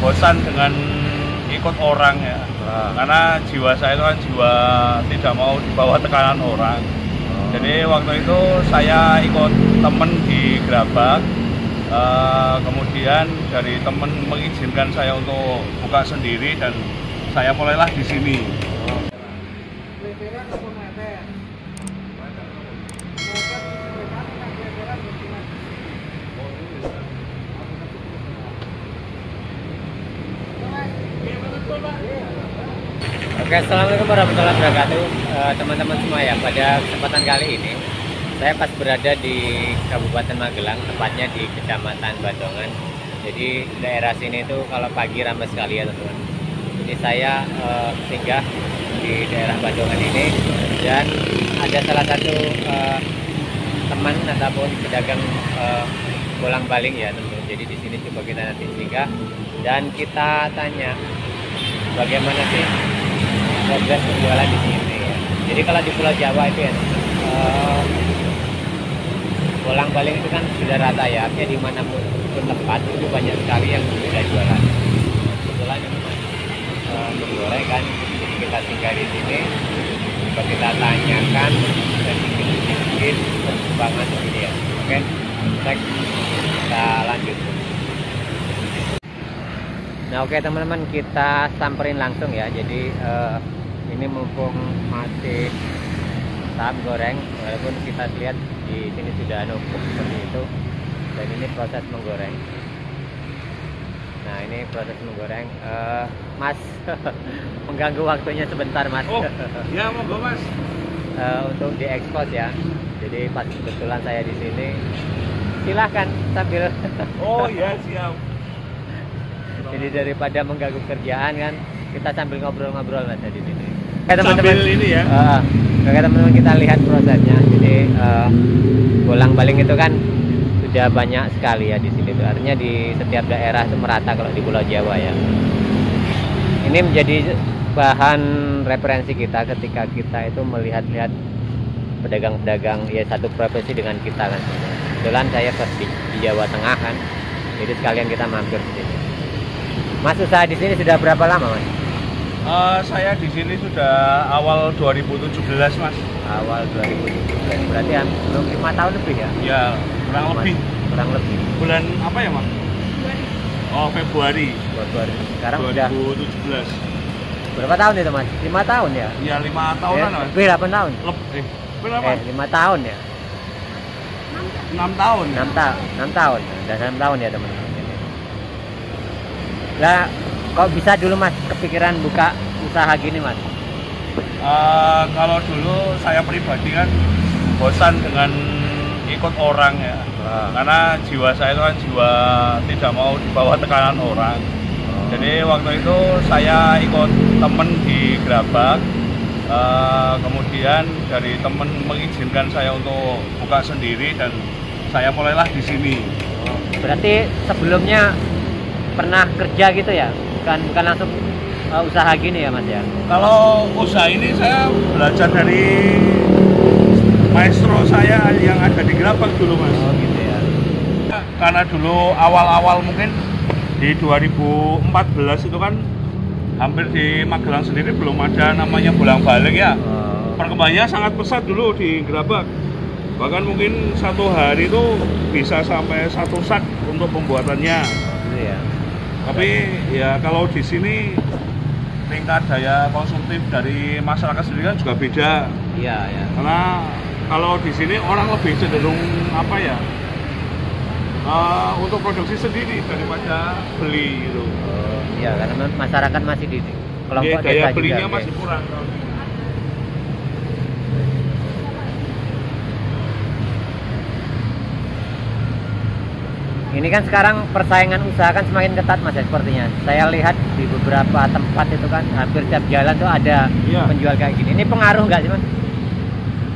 bosan dengan ikut orang ya. Karena jiwa saya itu kan jiwa tidak mau dibawa tekanan orang. Jadi waktu itu saya ikut temen di Gerabak, kemudian dari temen mengizinkan saya untuk buka sendiri dan saya mulailah di sini. Oke, assalamualaikum warahmatullahi wabarakatuh, teman-teman semua ya. Pada kesempatan kali ini saya pas berada di Kabupaten Magelang, tepatnya di Kecamatan Badongan. Jadi daerah sini itu kalau pagi ramai sekali ya teman-teman. Jadi saya singgah di daerah Badongan ini dan ada salah satu teman ataupun pedagang bolang-baling ya teman-teman. Jadi di sini coba kita nanti singgah dan kita tanya bagaimana sih progres penjualan di sini ya. Jadi kalau di Pulau Jawa itu ya bolang-baling itu kan sudah rata ya, artinya dimanapun tempat itu banyak sekali yang sudah jualan. Kebetulan menggoreng kan, jadi kita singgah di sini, coba kita tanyakan dan sedikit perkembangan ini ya. Oke, kita lanjut. Nah oke teman-teman, kita samperin langsung ya. Jadi ini mumpung masih tahap goreng, walaupun kita lihat di sini sudah numpuk seperti itu, dan ini proses menggoreng. Nah ini proses menggoreng, Mas mengganggu waktunya sebentar Mas. Oh ya monggo Mas. Untuk diekspos ya. Jadi pas kebetulan saya di sini, silahkan sambil. Oh ya siap. Jadi daripada mengganggu kerjaan kan, kita sambil ngobrol-ngobrol Mas di sini. Sambil ini ya. Oke teman-teman, kita lihat prosesnya. Jadi bolang-baling itu kan sudah banyak sekali ya di sini. Artinya di setiap daerah itu merata kalau di Pulau Jawa ya. Ini menjadi bahan referensi kita ketika kita itu melihat-lihat pedagang-pedagang ya satu profesi dengan kita kan. Kebetulan saya di Jawa Tengah kan, jadi sekalian kita mampir di sini. Mas usaha di sini sudah berapa lama Mas? Saya di sini sudah awal 2017 Mas. Awal 2017, berarti belum 5 tahun lebih ya? Ya kurang lebih. Kurang lebih. Bulan apa ya Mas? Oh Februari. Sekarang 2017. sudah berapa tahun itu Mas? 5 tahun ya? Ya 5 tahunan Mas. Lebih 8 tahun? Berapa? 5 tahun ya? 6 tahun. 6 tahun. Udah 6 tahun ya teman-teman. Lah kok bisa dulu Mas kepikiran buka usaha gini Mas? Kalau dulu saya pribadi kan bosan dengan ikut orang ya. Karena jiwa saya itu kan jiwa tidak mau dibawa tekanan orang. Jadi waktu itu saya ikut temen di Gerabak, kemudian dari temen mengizinkan saya untuk buka sendiri dan saya mulailah di sini. Berarti sebelumnya pernah kerja gitu ya? Bukan langsung usaha gini ya Mas ya? Kalau usaha ini saya belajar dari maestro saya yang ada di Gerabak dulu Mas. Oh gitu ya. Karena dulu awal-awal mungkin di 2014 itu kan hampir di Magelang sendiri belum ada namanya bolang-baling ya. Perkembangannya sangat pesat dulu di Gerabak. Bahkan mungkin satu hari itu bisa sampai 1 sak untuk pembuatannya. Iya. Tapi ya kalau di sini tingkat daya konsumtif dari masyarakat sendiri kan juga beda. Iya ya. Karena kalau di sini orang lebih cenderung apa ya? Untuk produksi sendiri daripada beli gitu. Iya, karena masyarakat masih di kelompok daya desa belinya juga, masih kurang. Ini kan sekarang persaingan usaha kan semakin ketat Mas ya sepertinya. Saya lihat di beberapa tempat itu kan hampir setiap jalan tuh ada penjual kayak gini. Ini pengaruh nggak sih Mas?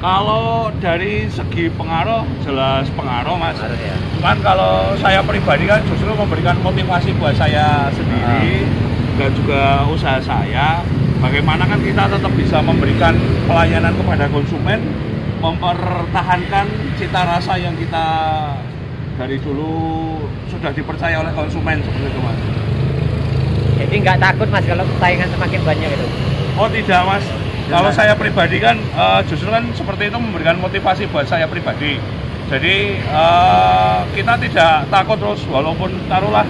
Kalau dari segi pengaruh, jelas pengaruh Mas. Pengaruh ya. Cuman kalau saya pribadi kan justru memberikan motivasi buat saya sendiri dan juga usaha saya. Bagaimana kan kita tetap bisa memberikan pelayanan kepada konsumen, mempertahankan cita rasa yang kita dari dulu sudah dipercaya oleh konsumen seperti itu Mas. Jadi nggak takut Mas kalau saingan semakin banyak itu? Oh tidak Mas, kalau saya pribadi kan justru kan seperti itu memberikan motivasi buat saya pribadi. Jadi kita tidak takut terus walaupun taruhlah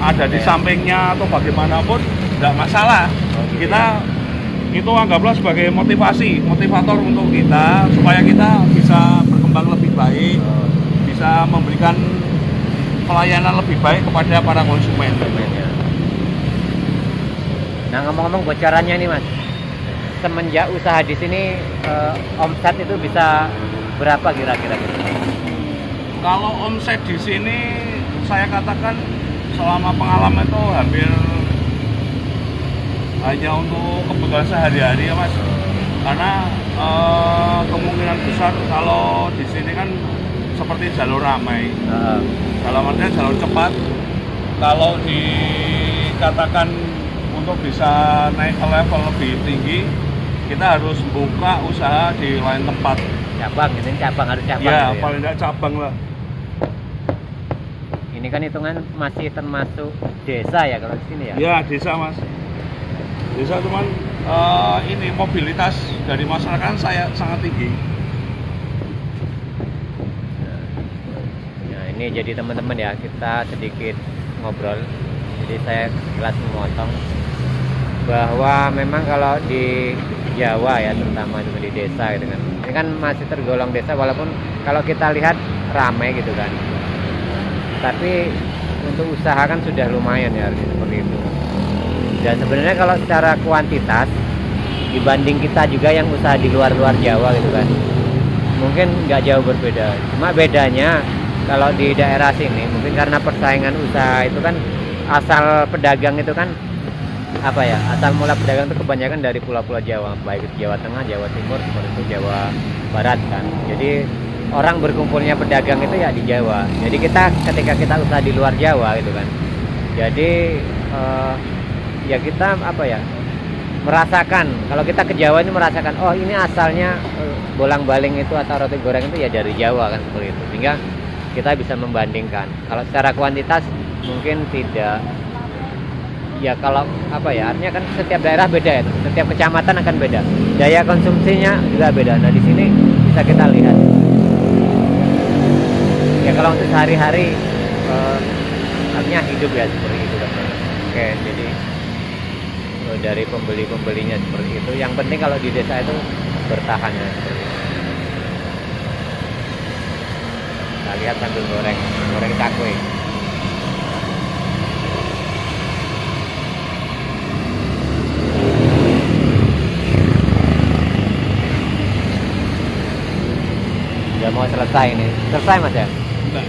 ada di sampingnya atau bagaimanapun tidak masalah. Kita itu anggaplah sebagai motivator untuk kita supaya kita bisa berkembang lebih baik, bisa memberikan pelayanan lebih baik kepada para konsumen. Nah ngomong-ngomong bocorannya nih Mas, semenjak usaha di sini omset itu bisa berapa kira-kira? Kalau omset di sini saya katakan selama pengalaman itu hampir hanya untuk kebutuhan sehari-hari ya Mas. Karena kemungkinan besar kalau di sini kan seperti jalur ramai, dalam artian jalur cepat. Kalau dikatakan untuk bisa naik ke level lebih tinggi, kita harus buka usaha di lain tempat. Cabang, ini cabang harus cabang. Ya, gitu paling tidak cabang lah. Ini kan hitungan masih termasuk desa ya kalau di sini ya? Ya, desa Mas. Desa cuman ini mobilitas dari masyarakat saya sangat tinggi. Nah ini jadi teman-teman ya, kita sedikit ngobrol. Jadi saya jelas memotong bahwa memang kalau di Jawa ya, terutama di desa gitu kan, ini kan masih tergolong desa walaupun kalau kita lihat ramai gitu kan, tapi untuk usaha kan sudah lumayan ya seperti itu. Dan sebenarnya kalau secara kuantitas dibanding kita juga yang usaha di luar Jawa gitu kan, mungkin nggak jauh berbeda. Cuma bedanya kalau di daerah sini mungkin karena persaingan usaha itu kan, asal pedagang itu kan apa ya, asal mula pedagang itu kebanyakan dari pulau-pulau Jawa, baik itu Jawa Tengah, Jawa Timur, seperti itu Jawa Barat kan. Jadi orang berkumpulnya pedagang itu ya di Jawa. Jadi kita ketika kita usaha di luar Jawa gitu kan, jadi ya kita apa ya, merasakan, kalau kita ke Jawa ini merasakan, oh ini asalnya bolang-baling itu atau roti goreng itu ya dari Jawa kan, seperti itu. Sehingga kita bisa membandingkan. Kalau secara kuantitas mungkin tidak. Ya kalau apa ya, artinya kan setiap daerah beda ya, setiap kecamatan akan beda, daya konsumsinya juga beda. Nah di sini bisa kita lihat ya kalau untuk sehari-hari artinya hidup ya seperti itu kan. Oke, jadi dari pembelinya seperti itu. Yang penting kalau di desa itu bertahan ya seperti itu. Kita lihat sambil goreng cakwe. Udah mau selesai nih. Selesai Mas ya? Enggak.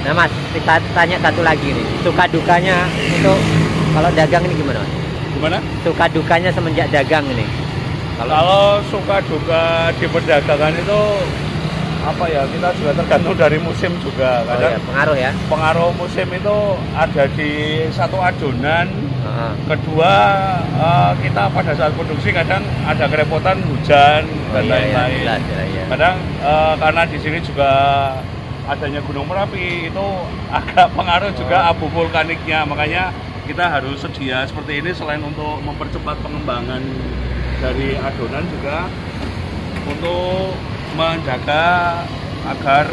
Nah Mas, kita tanya satu lagi nih. Suka dukanya untuk kalau dagang ini gimana Mas? Gimana? Suka dukanya semenjak dagang ini? Kalau suka duka di perdagangan itu apa ya, kita juga tergantung dari musim juga. Kadang pengaruh ya? Pengaruh musim itu ada di satu adonan. Kedua, kita pada saat produksi kadang ada kerepotan hujan dan lain-lain. Kadang karena di sini juga adanya Gunung Merapi, itu agak pengaruh juga abu vulkaniknya. Makanya kita harus sedia seperti ini, selain untuk mempercepat pengembangan dari adonan juga untuk menjaga agar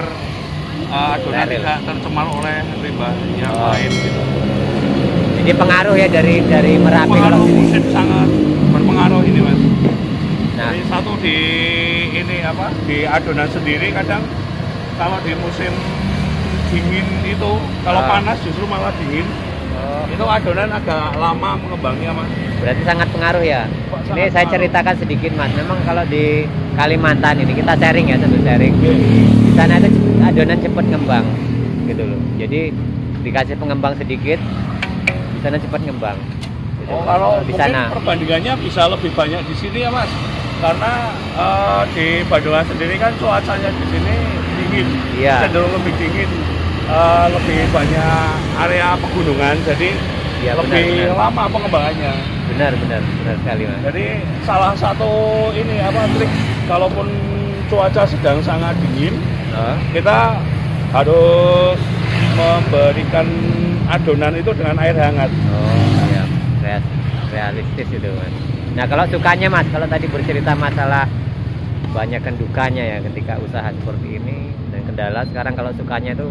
adonan tidak tercemar oleh limbah yang lain gitu. Jadi pengaruh ya dari Merapi. Pengaruh musim sangat berpengaruh ini Mas. Nah, jadi satu di ini apa, di adonan sendiri kadang kalau di musim dingin itu, kalau panas justru malah dingin. Itu adonan agak lama mengembangnya Mas. Berarti sangat pengaruh ya. Ini saya ceritakan sedikit Mas. Memang kalau di Kalimantan ini kita sharing ya, sambil sharing. Di sana itu adonan cepat ngembang gitu loh. Jadi dikasih pengembang sedikit, di sana cepat ngembang. Gitu. Oh, kalau di mungkin sana perbandingannya bisa lebih banyak di sini ya Mas. Karena di Bandungan sendiri kan cuacanya di sini dingin, cenderung lebih dingin. Lebih banyak area pegunungan, jadi ya, lebih lama pengembangannya. Benar sekali Mas. Jadi salah satu ini apa trik, kalaupun cuaca sedang sangat dingin, kita harus memberikan adonan itu dengan air hangat. Oh ya, realistis itu Mas. Nah kalau sukanya Mas, kalau tadi bercerita masalah banyakkan dukanya ya ketika usaha seperti ini dan kendala, sekarang kalau sukanya itu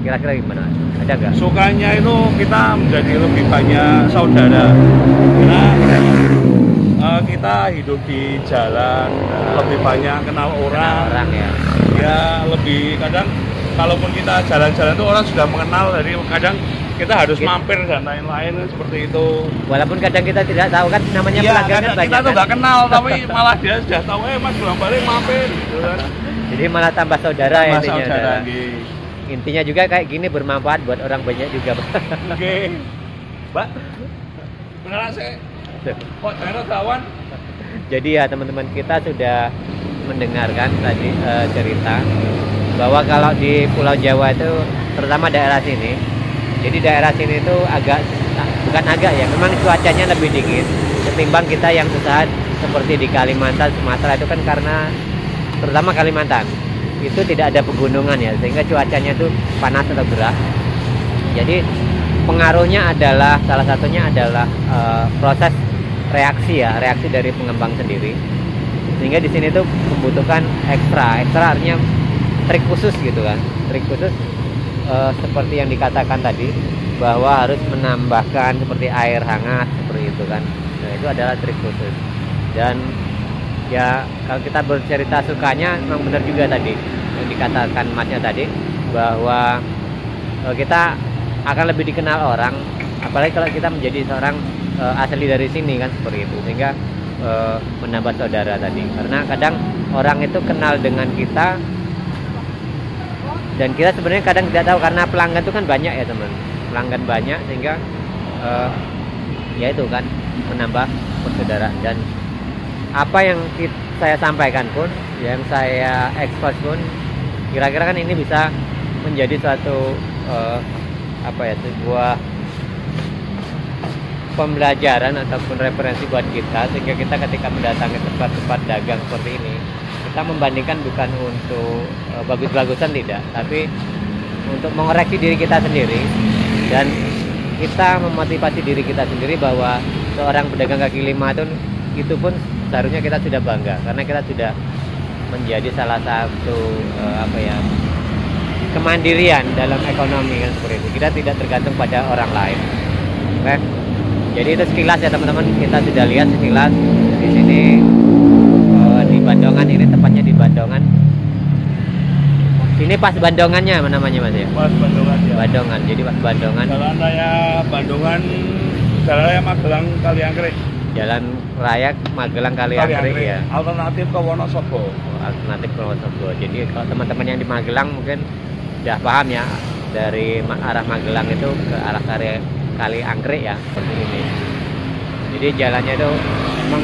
kira-kira gimana? Ada nggak? Sukanya itu kita menjadi lebih banyak saudara, karena kita hidup di jalan, lebih banyak kenal orang ya. Ya lebih kadang kalaupun kita jalan-jalan itu orang sudah mengenal, jadi kadang kita harus mampir dan lain-lain seperti itu. Walaupun kadang kita tidak tahu kan namanya pelanggan kan banyak. Kita tuh nggak kenal tapi malah dia sudah tahu, Mas pulang balik mampir gitu kan. Jadi malah tambah saudara ya intinya. Saudara, intinya juga kayak gini bermanfaat buat orang banyak juga. Oke. Mbak, beneran sih? Kok daerah kawan? Jadi ya teman-teman kita sudah mendengarkan tadi cerita bahwa kalau di Pulau Jawa itu terutama daerah sini, jadi daerah sini itu bukan agak ya, memang cuacanya lebih dingin ketimbang kita yang usaha seperti di Kalimantan, Sumatera itu kan karena terutama Kalimantan itu tidak ada pegunungan ya, sehingga cuacanya itu panas atau gerah. Jadi pengaruhnya adalah salah satunya adalah proses reaksi dari pengembang sendiri, sehingga di sini tuh membutuhkan ekstra artinya trik khusus gitu kan, trik khusus seperti yang dikatakan tadi bahwa harus menambahkan seperti air hangat seperti itu kan. Nah itu adalah trik khusus. Dan ya kalau kita bercerita sukanya memang benar juga tadi yang dikatakan Masnya tadi bahwa kita akan lebih dikenal orang, apalagi kalau kita menjadi seorang asli dari sini kan seperti itu, sehingga menambah saudara tadi. Karena kadang orang itu kenal dengan kita dan kita sebenarnya kadang tidak tahu karena pelanggan itu kan banyak ya teman, pelanggan banyak sehingga ya itu kan menambah persaudaraan. Dan apa yang saya sampaikan pun, yang saya ekspos pun, kira-kira kan ini bisa menjadi suatu sebuah pembelajaran ataupun referensi buat kita, sehingga kita ketika mendatangi tempat-tempat dagang seperti ini, kita membandingkan bukan untuk bagus-bagusan tidak, tapi untuk mengoreksi diri kita sendiri dan kita memotivasi diri kita sendiri bahwa seorang pedagang kaki lima itu pun seharusnya kita sudah bangga karena kita sudah menjadi salah satu kemandirian dalam ekonomi kan seperti itu. Kita tidak tergantung pada orang lain. Oke. Jadi itu sekilas ya teman-teman, kita sudah lihat sekilas di sini di Bandongan, ini tepatnya di Bandongan. Ini pas Bandongannya apa namanya Mas ya? Pas Bandongan ya. Bandongan. Jadi pas Bandongan. Jalan Raya Bandongan, Jalan Raya Magelang Kaliangkrik. Jalan Raya Magelang Kaliangkrik ya. Alternatif ke Wonosobo. Alternatif ke Wonosobo. Jadi kalau teman-teman yang di Magelang mungkin sudah paham ya, dari arah Magelang itu ke arah Kaliangkrik ya, seperti ini. Jadi jalannya itu memang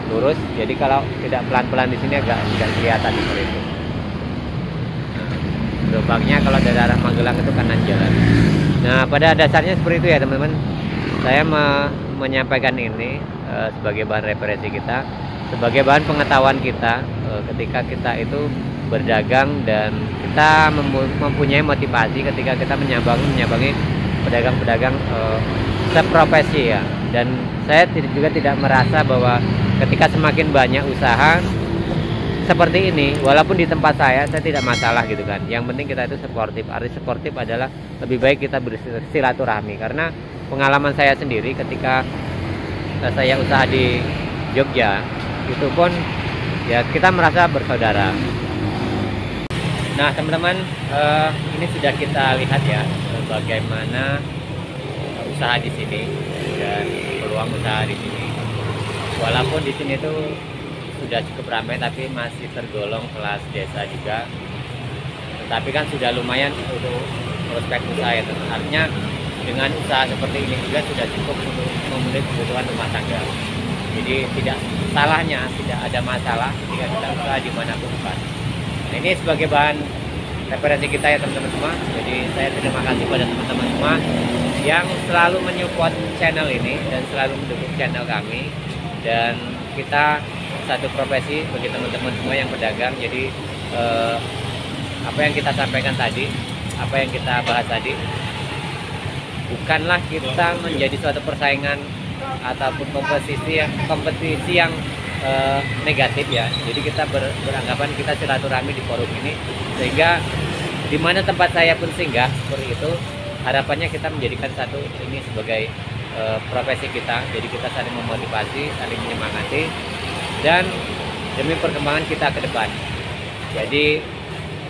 lurus. Jadi kalau tidak pelan-pelan di sini agak tidak kelihatan seperti itu. Lubangnya kalau dari arah Magelang itu kanan jalan. Nah pada dasarnya seperti itu ya teman-teman. Saya menyampaikan ini sebagai bahan referensi kita, sebagai bahan pengetahuan kita ketika kita itu berdagang dan kita mempunyai motivasi ketika kita menyambangi pedagang-pedagang seprofesi ya. Dan saya juga tidak merasa bahwa ketika semakin banyak usaha seperti ini, walaupun di tempat saya tidak masalah gitu kan. Yang penting kita itu sportif. Arti sportif adalah lebih baik kita bersilaturahmi. Karena pengalaman saya sendiri ketika saya usaha di Jogja, itu pun ya kita merasa bersaudara. Nah teman-teman, ini sudah kita lihat ya bagaimana usaha di sini dan peluang usaha di sini. Walaupun di sini tuh sudah cukup ramai tapi masih tergolong kelas desa juga, tapi kan sudah lumayan untuk prospek usaha ya teman. Artinya dengan usaha seperti ini juga sudah cukup untuk memenuhi kebutuhan rumah tangga. Jadi tidak salahnya, tidak ada masalah ketika kita usaha dimanapun kan. Nah, ini sebagai bahan referensi kita ya teman-teman semua. Jadi saya terima kasih pada teman-teman semua yang selalu menyupport channel ini dan selalu mendukung channel kami. Dan kita satu profesi bagi teman-teman semua yang pedagang. Jadi apa yang kita sampaikan tadi, apa yang kita bahas tadi, bukanlah kita menjadi suatu persaingan ataupun kompetisi yang negatif ya. Jadi kita beranggapan kita silaturahmi di forum ini, sehingga di mana tempat saya pun singgah seperti itu, harapannya kita menjadikan satu ini sebagai profesi kita. Jadi kita saling memotivasi, saling menyemangati, dan demi perkembangan kita ke depan. Jadi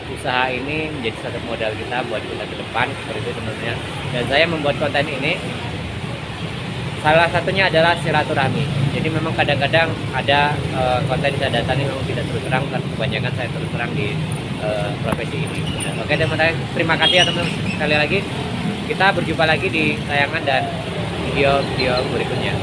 usaha ini menjadi satu modal kita buat kita ke depan, seperti itu sebenarnya. Dan saya membuat konten ini salah satunya adalah silaturahmi. Jadi memang kadang-kadang ada konten saya datang memang tidak terus terang, karena kebanyakan saya terus terang di profesi ini. Oke teman-teman, terima kasih ya teman-teman. Sekali lagi kita berjumpa lagi di tayangan dan video-video berikutnya.